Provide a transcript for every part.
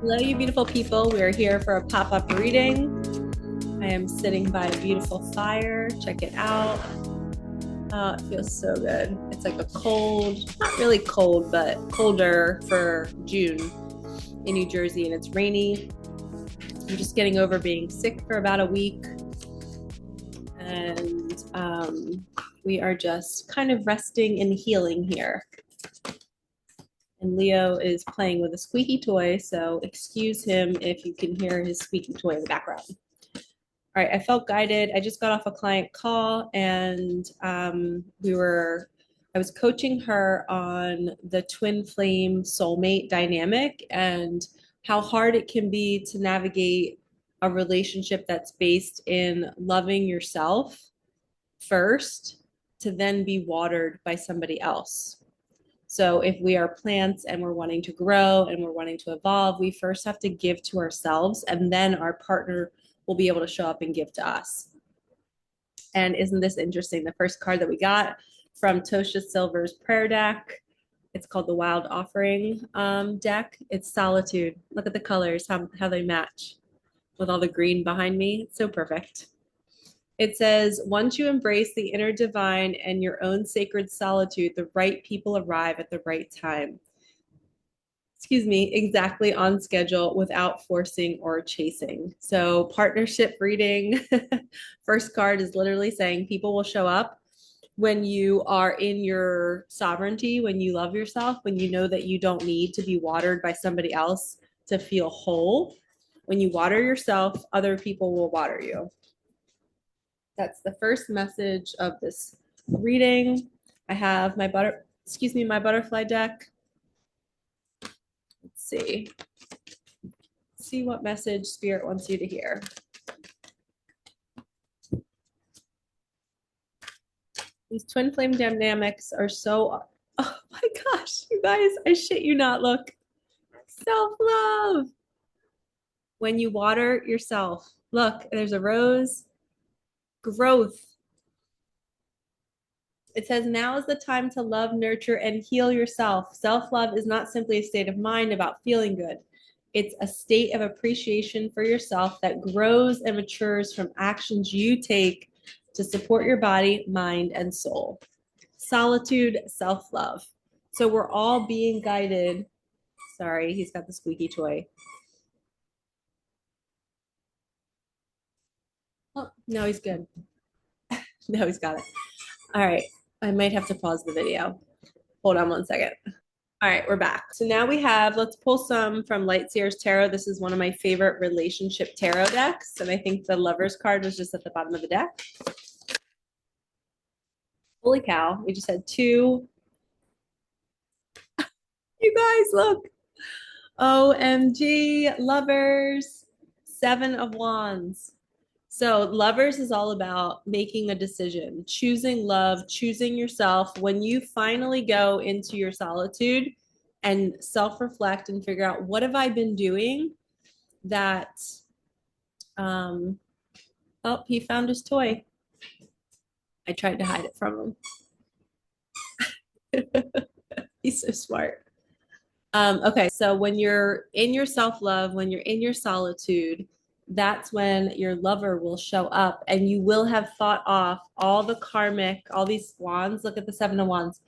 Hello, you beautiful people. We are here for a pop-up reading. I am sitting by a beautiful fire. Check it out. Oh, it feels so good. It's like a cold, not really cold, but colder for June in New Jersey, and it's rainy. I'm just getting over being sick for about a week. And we are just kind of resting and healing here. And Leo is playing with a squeaky toy, so excuse him if you can hear his squeaky toy in the background. All right, I felt guided. I just got off a client call and I was coaching her on the twin flame soulmate dynamic and how hard it can be to navigate a relationship that's based in loving yourself first to then be watered by somebody else. So if we are plants and we're wanting to grow and we're wanting to evolve, we first have to give to ourselves, and then our partner will be able to show up and give to us. And isn't this interesting? The first card that we got from Tosha Silver's prayer deck, it's called the Wild Offering deck. It's Solitude. Look at the colors, how they match with all the green behind me. It's so perfect. It says, once you embrace the inner divine and your own sacred solitude, the right people arrive at the right time. Excuse me, exactly on schedule without forcing or chasing. So, partnership reading, first card is literally saying people will show up when you are in your sovereignty, when you love yourself, when you know that you don't need to be watered by somebody else to feel whole. When you water yourself, other people will water you. That's the first message of this reading. I have my butterfly deck. Let's see. See what message Spirit wants you to hear. These twin flame dynamics are so, oh my gosh, you guys, I shit you not, look. Self-love. When you water yourself, look, there's a rose. Growth. It says, now is the time to love, nurture, and heal yourself. Self-love is not simply a state of mind about feeling good. It's a state of appreciation for yourself that grows and matures from actions you take to support your body, mind, and soul. Solitude, self-love. So we're all being guided. Sorry, he's got the squeaky toy. Oh, no, he's good. No, he's got it. All right. I might have to pause the video. Hold on one second. All right, we're back. So now we have, let's pull some from Lightseer's Tarot. This is one of my favorite relationship tarot decks. And I think the Lover's card was just at the bottom of the deck. Holy cow, we just had two. You guys, look. OMG, Lovers, Seven of Wands. So Lovers is all about making a decision, choosing love, choosing yourself. When you finally go into your solitude and self-reflect and figure out, what have I been doing that, oh, he found his toy. I tried to hide it from him. He's so smart. Okay, so when you're in your self-love, when you're in your solitude, that's when your lover will show up and you will have fought off all the karmic, all these wands. Look at the Seven of Wands.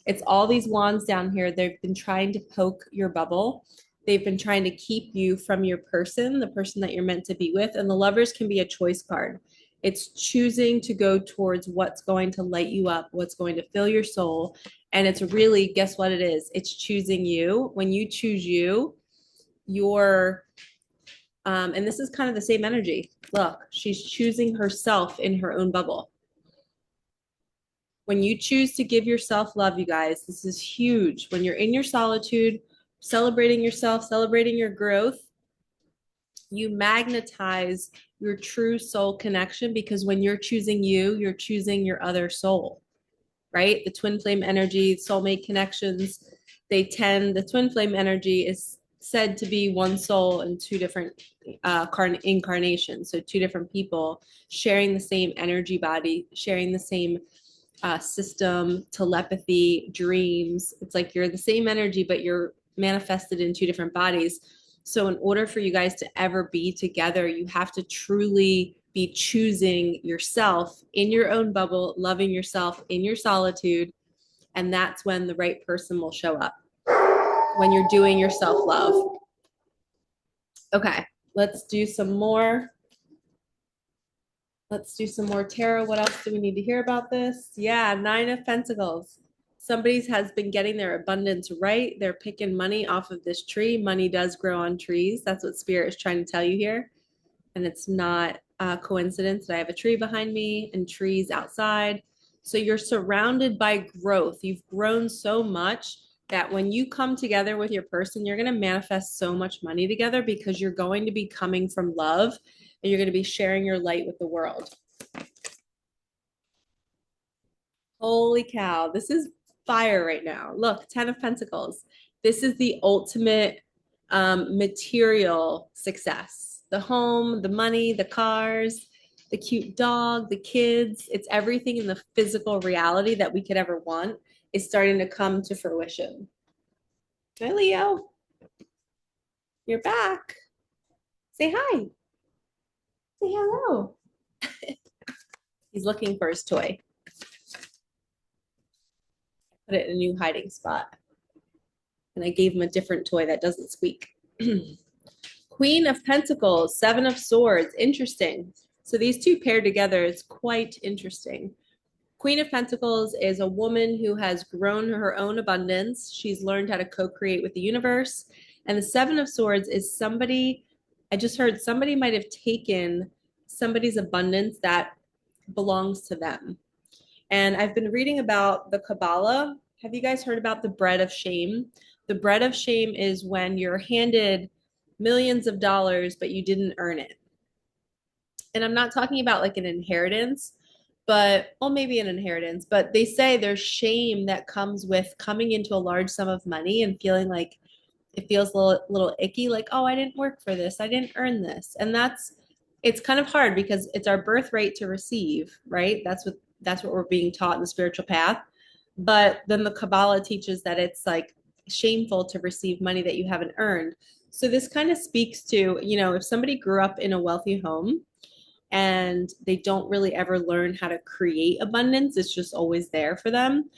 It's all these wands down here. They've been trying to poke your bubble. They've been trying to keep you from your person, the person that you're meant to be with. And the Lovers can be a choice card. It's choosing to go towards what's going to light you up, what's going to fill your soul. And it's really, guess what it is? It's choosing you. When you choose you, you're, and this is kind of the same energy. Look, she's choosing herself in her own bubble. When you choose to give yourself love, you guys, this is huge. When you're in your solitude, celebrating yourself, celebrating your growth, you magnetize your true soul connection, because when you're choosing you, you're choosing your other soul, right? The twin flame energy, soulmate connections, the twin flame energy is said to be one soul in two different incarnations. So two different people sharing the same energy body, sharing the same system, telepathy, dreams. It's like you're the same energy, but you're manifested in two different bodies. So in order for you guys to ever be together, you have to truly be choosing yourself in your own bubble, loving yourself in your solitude. And that's when the right person will show up, when you're doing your self love. Okay, let's do some more. Let's do some more tarot. What else do we need to hear about this? Yeah, Nine of Pentacles. Somebody has been getting their abundance right. They're picking money off of this tree. Money does grow on trees. That's what Spirit is trying to tell you here. And it's not a coincidence that I have a tree behind me and trees outside. So you're surrounded by growth. You've grown so much that when you come together with your person, you're going to manifest so much money together because you're going to be coming from love and you're going to be sharing your light with the world. Holy cow, this is fire right now. Look, 10 of Pentacles. This is the ultimate material success. The home, the money, the cars, the cute dog, the kids. It's everything in the physical reality that we could ever want is starting to come to fruition. Hi, Leo. You're back. Say hi. Say hello. He's looking for his toy. Put it in a new hiding spot. And I gave him a different toy that doesn't squeak. Queen of Pentacles, Seven of Swords. Interesting. So these two paired together is quite interesting. Queen of Pentacles is a woman who has grown her own abundance. She's learned how to co-create with the universe. And the Seven of Swords is somebody, I just heard somebody might have taken somebody's abundance that belongs to them. And I've been reading about the Kabbalah. Have you guys heard about the bread of shame? The bread of shame is when you're handed millions of dollars, but you didn't earn it. And I'm not talking about like an inheritance, but, well, maybe an inheritance, but they say there's shame that comes with coming into a large sum of money and feeling like it feels a little icky, like, oh, I didn't work for this. I didn't earn this. And it's kind of hard because it's our birthright to receive, right? That's what we're being taught in the spiritual path. But then the Kabbalah teaches that it's like shameful to receive money that you haven't earned. So this kind of speaks to, if somebody grew up in a wealthy home and they don't really ever learn how to create abundance, it's just always there for them.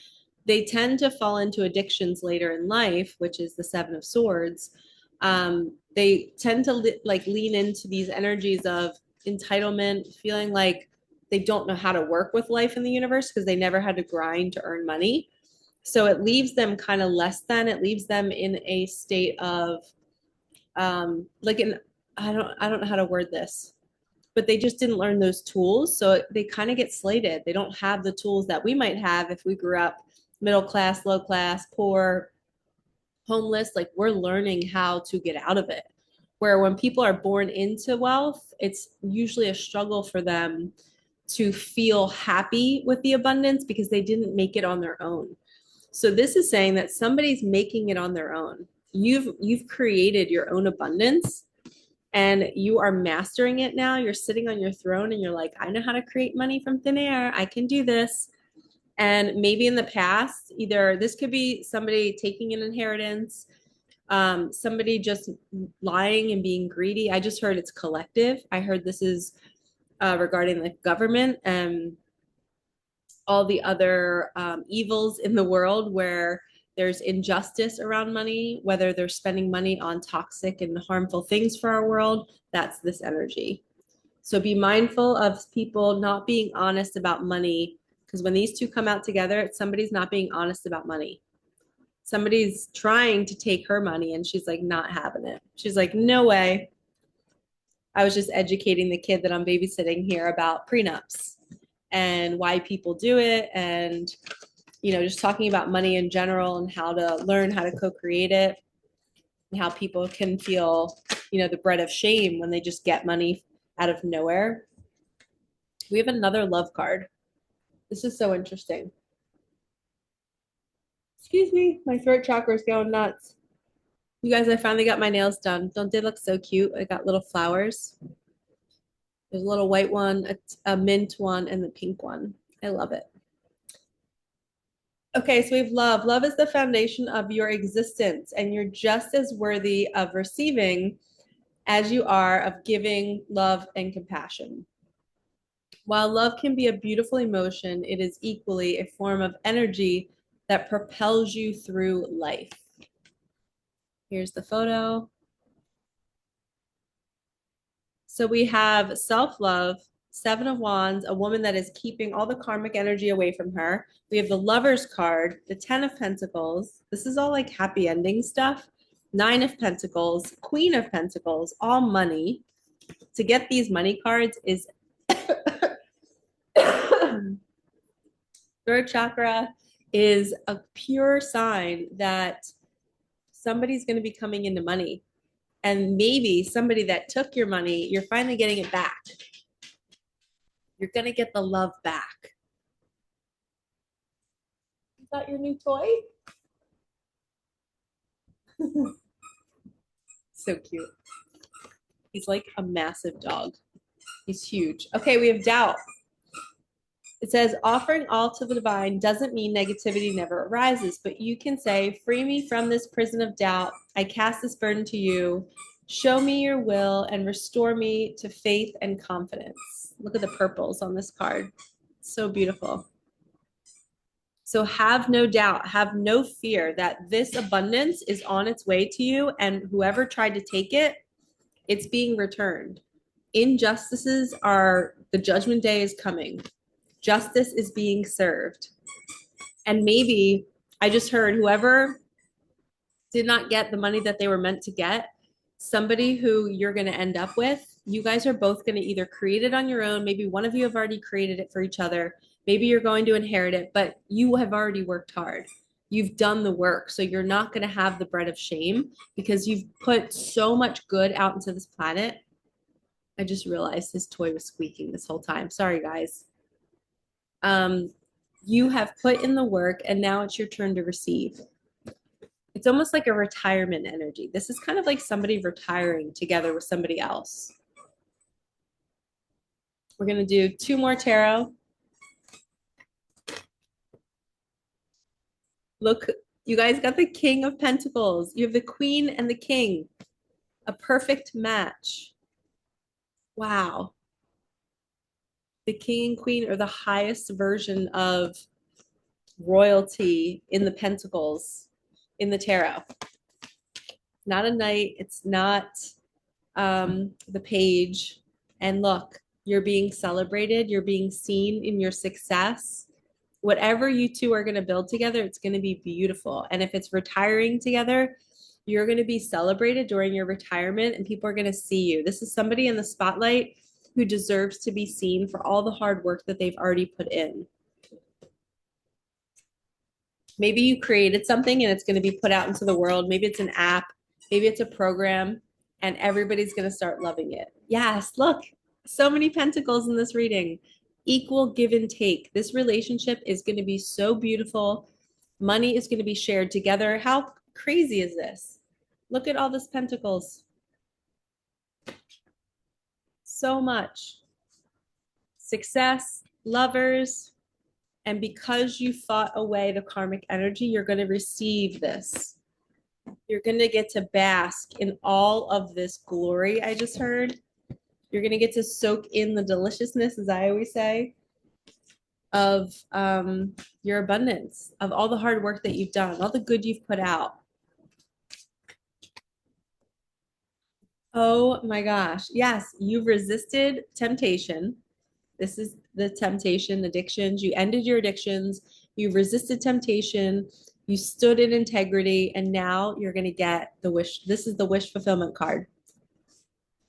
They tend to fall into addictions later in life, which is the Seven of Swords. They tend to lean into these energies of entitlement, feeling like they don't know how to work with life in the universe because they never had to grind to earn money. So it leaves them kind of less than. It leaves them in a state of I don't know how to word this, but they just didn't learn those tools. So they kind of get slated. They don't have the tools that we might have if we grew up middle class, low class, poor, homeless. Like, we're learning how to get out of it. Where when people are born into wealth, it's usually a struggle for them to feel happy with the abundance because they didn't make it on their own. So this is saying that somebody's making it on their own. You've created your own abundance and you are mastering it now. You're sitting on your throne and you're like, I know how to create money from thin air. I can do this. And maybe in the past, either this could be somebody taking an inheritance, somebody just lying and being greedy. I just heard it's collective. I heard this is regarding the government and all the other evils in the world where there's injustice around money, whether they're spending money on toxic and harmful things for our world. That's this energy. So be mindful of people not being honest about money, because when these two come out together, somebody's not being honest about money. Somebody's trying to take her money and she's like not having it. She's like, no way. I was just educating the kid that I'm babysitting here about prenups and why people do it, and just talking about money in general and how to learn how to co-create it and how people can feel the bread of shame when they just get money out of nowhere. We have another love card. This is so interesting. Excuse me, my throat chakra is going nuts. You guys, I finally got my nails done. Don't they look so cute? I got little flowers. There's a little white one, a mint one, and the pink one. I love it. Okay, so we have love. Love is the foundation of your existence, and you're just as worthy of receiving as you are of giving love and compassion. While love can be a beautiful emotion, it is equally a form of energy that propels you through life. Here's the photo. So we have self-love, Seven of Wands, a woman that is keeping all the karmic energy away from her. We have the Lover's card, the Ten of Pentacles. This is all like happy ending stuff. Nine of Pentacles, Queen of Pentacles, all money. To get these money cards is third chakra is a pure sign that somebody's going to be coming into money. And maybe somebody that took your money, you're finally getting it back. You're going to get the love back. Is that your new toy? So cute. He's like a massive dog. He's huge. Okay, we have doubt. It says, offering all to the divine doesn't mean negativity never arises, but you can say, free me from this prison of doubt. I cast this burden to you. Show me your will and restore me to faith and confidence. Look at the purples on this card. So beautiful. So have no doubt, have no fear that this abundance is on its way to you, and whoever tried to take it, it's being returned. Injustices are, the judgment day is coming. Justice is being served. And maybe I just heard whoever did not get the money that they were meant to get, somebody who you're going to end up with, you guys are both going to either create it on your own. Maybe one of you have already created it for each other. Maybe you're going to inherit it, but you have already worked hard. You've done the work. So you're not going to have the bread of shame because you've put so much good out into this planet. I just realized his toy was squeaking this whole time. Sorry, guys. You have put in the work and now it's your turn to receive. It's almost like a retirement energy. This is kind of like somebody retiring together with somebody else. We're going to do two more tarot. Look, you guys got the King of Pentacles. You have the Queen and the King. A perfect match. Wow. The King and Queen are the highest version of royalty in the Pentacles in the tarot. Not a knight. It's not the page. And look, you're being celebrated. You're being seen in your success. Whatever you two are going to build together, it's going to be beautiful. And if it's retiring together, you're going to be celebrated during your retirement and people are going to see you. This is somebody in the spotlight who deserves to be seen for all the hard work that they've already put in. Maybe you created something and it's going to be put out into the world. Maybe it's an app. Maybe it's a program and everybody's going to start loving it. Yes, look, so many pentacles in this reading. Equal give and take. This relationship is going to be so beautiful. Money is going to be shared together. How crazy is this? Look at all this pentacles. So much. Success, lovers, and because you fought away the karmic energy, you're going to receive this. You're going to get to bask in all of this glory I just heard. You're going to get to soak in the deliciousness, as I always say, of your abundance, of all the hard work that you've done, all the good you've put out. Oh my gosh. Yes, you've resisted temptation. This is the temptation, addictions. You ended your addictions. You resisted temptation. You stood in integrity. And now you're going to get the wish. This is the wish fulfillment card.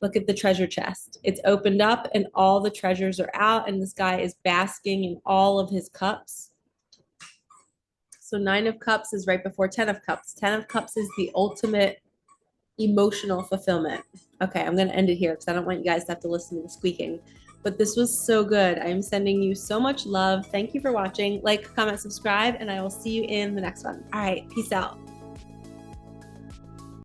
Look at the treasure chest. It's opened up and all the treasures are out. And this guy is basking in all of his cups. So 9 of Cups is right before 10 of Cups. 10 of Cups is the ultimate emotional fulfillment. Okay, I'm going to end it here because I don't want you guys to have to listen to the squeaking. But this was so good. I'm sending you so much love. Thank you for watching. Like, comment, subscribe, and I will see you in the next one. All right, peace out.